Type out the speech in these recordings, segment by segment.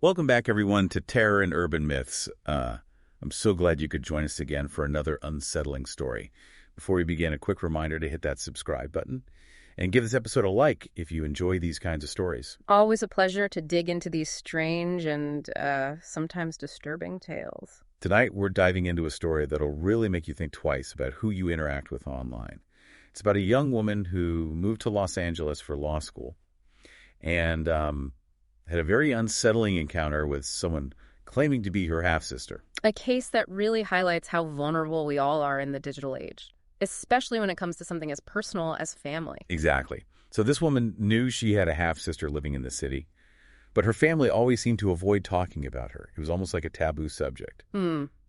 Welcome back, everyone, to Terror and Urban Myths. I'm so glad you could join us again for another unsettling story. Before we begin, a quick reminder to hit that subscribe button and give this episode a like if you enjoy these kinds of stories. Always a pleasure to dig into these strange and sometimes disturbing tales. Tonight, we're diving into a story that'll really make you think twice about who you interact with online. It's about a young woman who moved to Los Angeles for law school and had a very unsettling encounter with someone claiming to be her half-sister. A case that really highlights how vulnerable we all are in the digital age, especially when it comes to something as personal as family. Exactly. So this woman knew she had a half-sister living in the city, but her family always seemed to avoid talking about her. It was almost like a taboo subject.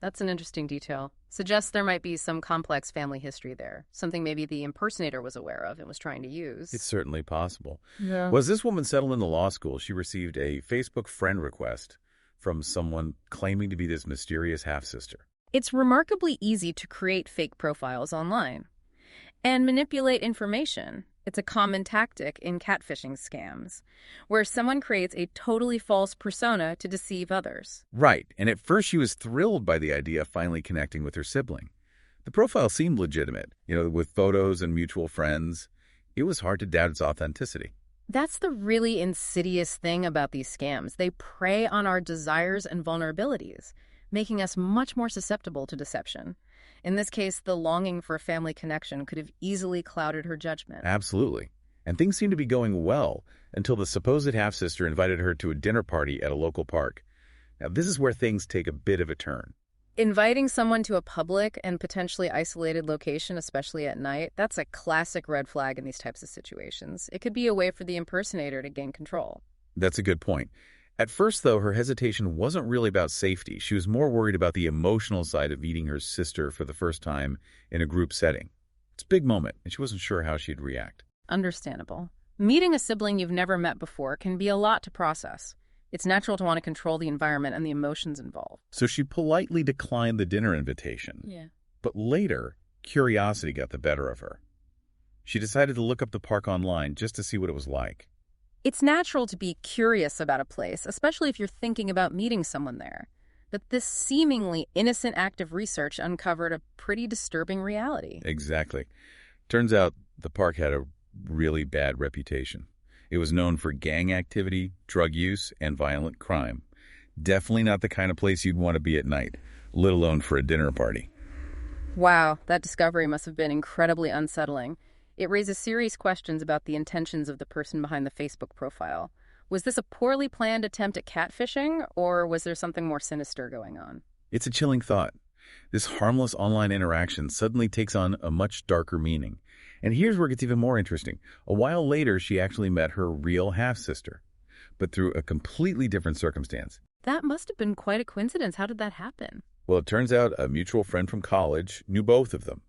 That's an interesting detail. Suggests there might be some complex family history there, something maybe the impersonator was aware of and was trying to use. It's certainly possible. Yeah. Was this woman settled into law school, she received a Facebook friend request from someone claiming to be this mysterious half-sister. It's remarkably easy to create fake profiles online and manipulate information. It's a common tactic in catfishing scams, where someone creates a totally false persona to deceive others. Right, and at first she was thrilled by the idea of finally connecting with her sibling. The profile seemed legitimate, with photos and mutual friends. It was hard to doubt its authenticity. That's the really insidious thing about these scams. They prey on our desires and vulnerabilities, making us much more susceptible to deception. In this case, the longing for a family connection could have easily clouded her judgment. Absolutely. And things seemed to be going well until the supposed half-sister invited her to a dinner party at a local park. Now, this is where things take a bit of a turn. Inviting someone to a public and potentially isolated location, especially at night, that's a classic red flag in these types of situations. It could be a way for the impersonator to gain control. That's a good point. At first, though, her hesitation wasn't really about safety. She was more worried about the emotional side of meeting her sister for the first time in a group setting. It's a big moment, and she wasn't sure how she'd react. Understandable. Meeting a sibling you've never met before can be a lot to process. It's natural to want to control the environment and the emotions involved. So she politely declined the dinner invitation. Yeah. But later, curiosity got the better of her. She decided to look up the park online just to see what it was like. It's natural to be curious about a place, especially if you're thinking about meeting someone there. But this seemingly innocent act of research uncovered a pretty disturbing reality. Exactly. Turns out the park had a really bad reputation. It was known for gang activity, drug use, and violent crime. Definitely not the kind of place you'd want to be at night, let alone for a dinner party. Wow, that discovery must have been incredibly unsettling. It raises serious questions about the intentions of the person behind the Facebook profile. Was this a poorly planned attempt at catfishing, or was there something more sinister going on? It's a chilling thought. This harmless online interaction suddenly takes on a much darker meaning. And here's where it gets even more interesting. A while later, she actually met her real half-sister, but through a completely different circumstance. That must have been quite a coincidence. How did that happen? Well, it turns out a mutual friend from college knew both of them.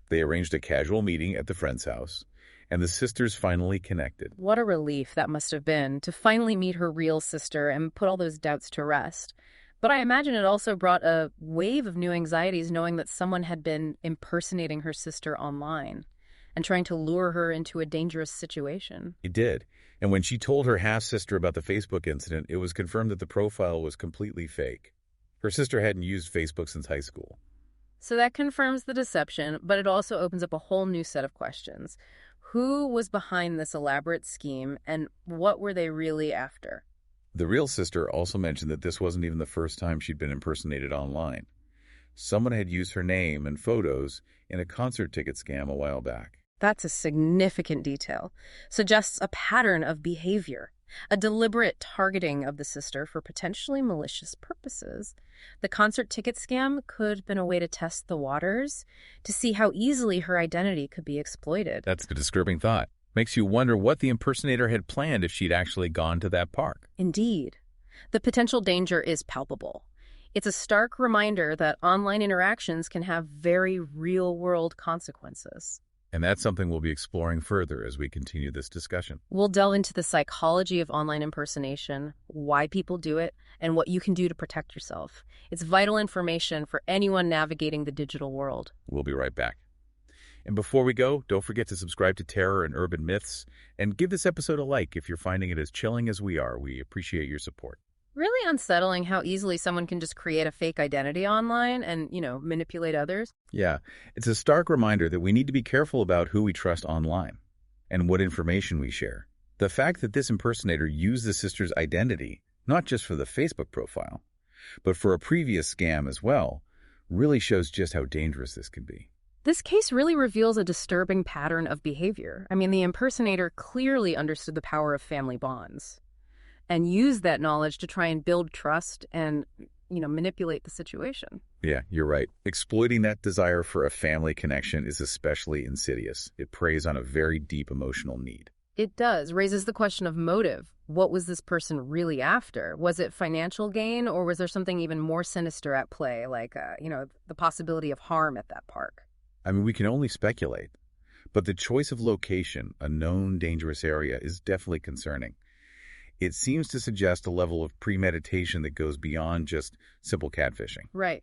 They arranged a casual meeting at the friend's house, and the sisters finally connected. What a relief that must have been to finally meet her real sister and put all those doubts to rest. But I imagine it also brought a wave of new anxieties knowing that someone had been impersonating her sister online and trying to lure her into a dangerous situation. It did. And when she told her half-sister about the Facebook incident, it was confirmed that the profile was completely fake. Her sister hadn't used Facebook since high school. So that confirms the deception, but it also opens up a whole new set of questions. Who was behind this elaborate scheme, and what were they really after? The real sister also mentioned that this wasn't even the first time she'd been impersonated online. Someone had used her name and photos in a concert ticket scam a while back. That's a significant detail. Suggests a pattern of behavior, a deliberate targeting of the sister for potentially malicious purposes. The concert ticket scam could have been a way to test the waters, to see how easily her identity could be exploited. That's a disturbing thought. Makes you wonder what the impersonator had planned if she'd actually gone to that park. Indeed. The potential danger is palpable. It's a stark reminder that online interactions can have very real-world consequences. And that's something we'll be exploring further as we continue this discussion. We'll delve into the psychology of online impersonation, why people do it, and what you can do to protect yourself. It's vital information for anyone navigating the digital world. We'll be right back. And before we go, don't forget to subscribe to Terror and Urban Myths, and give this episode a like if you're finding it as chilling as we are. We appreciate your support. Really unsettling how easily someone can just create a fake identity online and, manipulate others. Yeah, it's a stark reminder that we need to be careful about who we trust online and what information we share. The fact that this impersonator used the sister's identity, not just for the Facebook profile, but for a previous scam as well, really shows just how dangerous this can be. This case really reveals a disturbing pattern of behavior. I mean, the impersonator clearly understood the power of family bonds and used that knowledge to try and build trust and, manipulate the situation. Yeah, you're right. Exploiting that desire for a family connection is especially insidious. It preys on a very deep emotional need. It does. Raises the question of motive. What was this person really after? Was it financial gain, or was there something even more sinister at play, like, the possibility of harm at that park? I mean, we can only speculate, but the choice of location, a known dangerous area, is definitely concerning. It seems to suggest a level of premeditation that goes beyond just simple catfishing. Right.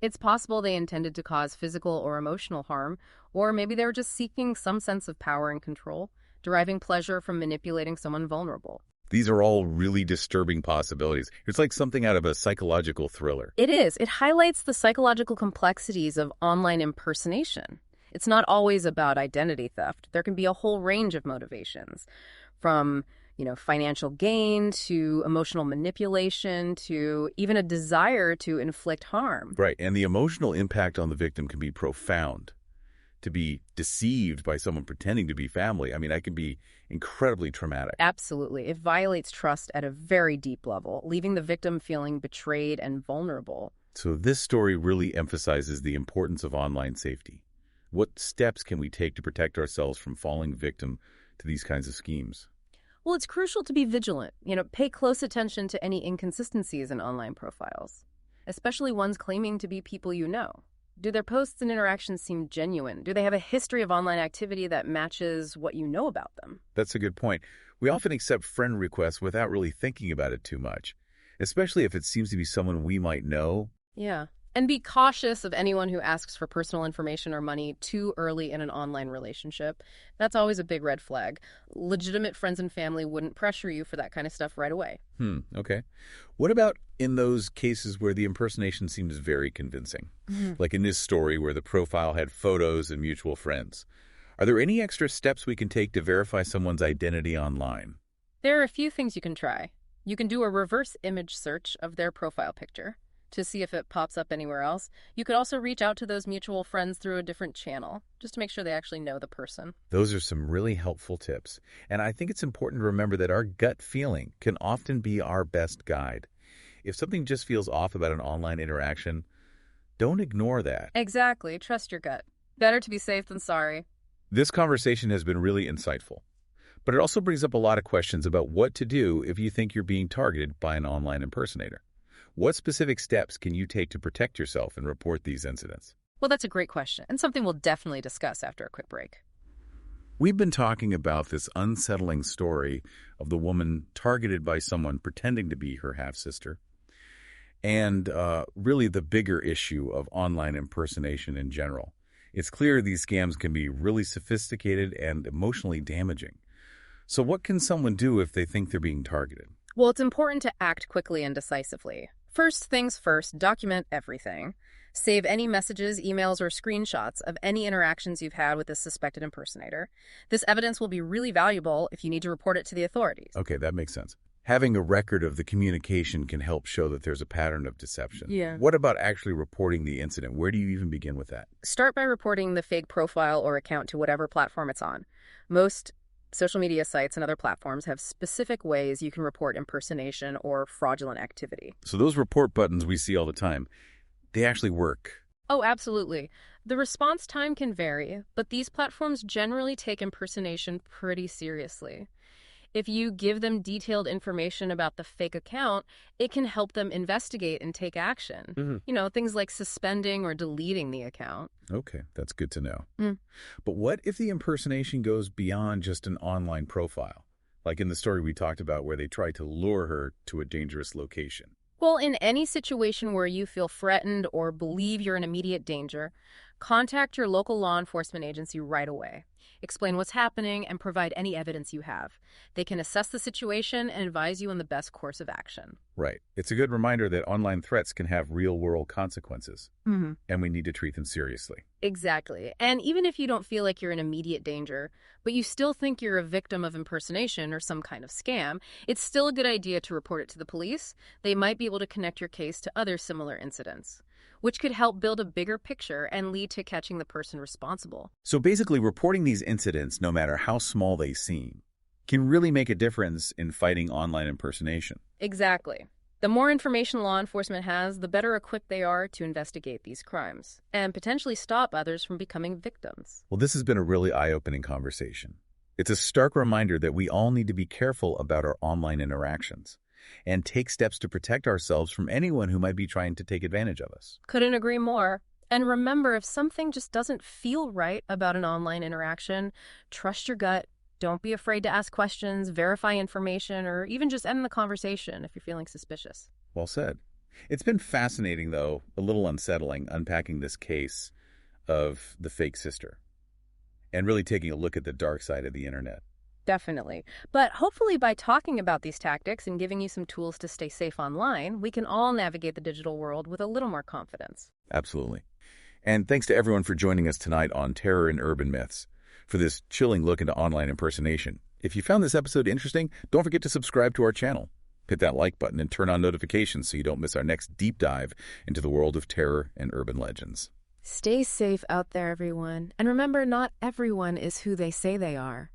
It's possible they intended to cause physical or emotional harm, or maybe they were just seeking some sense of power and control, deriving pleasure from manipulating someone vulnerable. These are all really disturbing possibilities. It's like something out of a psychological thriller. It is. It highlights the psychological complexities of online impersonation. It's not always about identity theft. There can be a whole range of motivations, from financial gain to emotional manipulation to even a desire to inflict harm. Right, and the emotional impact on the victim can be profound. To be deceived by someone pretending to be family, I mean, that can be incredibly traumatic. Absolutely. It violates trust at a very deep level, leaving the victim feeling betrayed and vulnerable. So this story really emphasizes the importance of online safety. What steps can we take to protect ourselves from falling victim to these kinds of schemes? Well, it's crucial to be vigilant. Pay close attention to any inconsistencies in online profiles, especially ones claiming to be people you know. Do their posts and interactions seem genuine? Do they have a history of online activity that matches what you know about them? That's a good point. We often accept friend requests without really thinking about it too much, especially if it seems to be someone we might know. Yeah. And be cautious of anyone who asks for personal information or money too early in an online relationship. That's always a big red flag. Legitimate friends and family wouldn't pressure you for that kind of stuff right away. Okay. What about in those cases where the impersonation seems very convincing? Like in this story where the profile had photos and mutual friends. Are there any extra steps we can take to verify someone's identity online? There are a few things you can try. You can do a reverse image search of their profile picture to see if it pops up anywhere else. You could also reach out to those mutual friends through a different channel, just to make sure they actually know the person. Those are some really helpful tips. And I think it's important to remember that our gut feeling can often be our best guide. If something just feels off about an online interaction, don't ignore that. Exactly. Trust your gut. Better to be safe than sorry. This conversation has been really insightful, but it also brings up a lot of questions about what to do if you think you're being targeted by an online impersonator. What specific steps can you take to protect yourself and report these incidents? Well, that's a great question, and something we'll definitely discuss after a quick break. We've been talking about this unsettling story of the woman targeted by someone pretending to be her half-sister, and really the bigger issue of online impersonation in general. It's clear these scams can be really sophisticated and emotionally damaging. So what can someone do if they think they're being targeted? Well, it's important to act quickly and decisively. First things first, document everything. Save any messages, emails, or screenshots of any interactions you've had with this suspected impersonator. This evidence will be really valuable if you need to report it to the authorities. Okay, that makes sense. Having a record of the communication can help show that there's a pattern of deception. Yeah. What about actually reporting the incident? Where do you even begin with that? Start by reporting the fake profile or account to whatever platform it's on. Most social media sites and other platforms have specific ways you can report impersonation or fraudulent activity. So those report buttons we see all the time, they actually work. Oh, absolutely. The response time can vary, but these platforms generally take impersonation pretty seriously. If you give them detailed information about the fake account, it can help them investigate and take action. Things like suspending or deleting the account. Okay, that's good to know. But what if the impersonation goes beyond just an online profile? Like in the story we talked about where they tried to lure her to a dangerous location. Well, in any situation where you feel threatened or believe you're in immediate danger, Contact your local law enforcement agency right away. Explain what's happening and provide any evidence you have. They can assess the situation and advise you on the best course of action. Right. It's a good reminder that online threats can have real-world consequences, and we need to treat them seriously. Exactly. And even if you don't feel like you're in immediate danger, but you still think you're a victim of impersonation or some kind of scam, it's still a good idea to report it to the police. They might be able to connect your case to other similar incidents, which could help build a bigger picture and lead to catching the person responsible. So basically, reporting these incidents, no matter how small they seem, can really make a difference in fighting online impersonation. Exactly. The more information law enforcement has, the better equipped they are to investigate these crimes and potentially stop others from becoming victims. Well, this has been a really eye-opening conversation. It's a stark reminder that we all need to be careful about our online interactions and take steps to protect ourselves from anyone who might be trying to take advantage of us. Couldn't agree more. And remember, if something just doesn't feel right about an online interaction, trust your gut. Don't be afraid to ask questions, verify information, or even just end the conversation if you're feeling suspicious. Well said. It's been fascinating, though, a little unsettling, unpacking this case of the fake sister and really taking a look at the dark side of the internet. Definitely. But hopefully by talking about these tactics and giving you some tools to stay safe online, we can all navigate the digital world with a little more confidence. Absolutely. And thanks to everyone for joining us tonight on Terror and Urban Myths for this chilling look into online impersonation. If you found this episode interesting, don't forget to subscribe to our channel. Hit that like button and turn on notifications so you don't miss our next deep dive into the world of terror and urban legends. Stay safe out there, everyone. And remember, not everyone is who they say they are.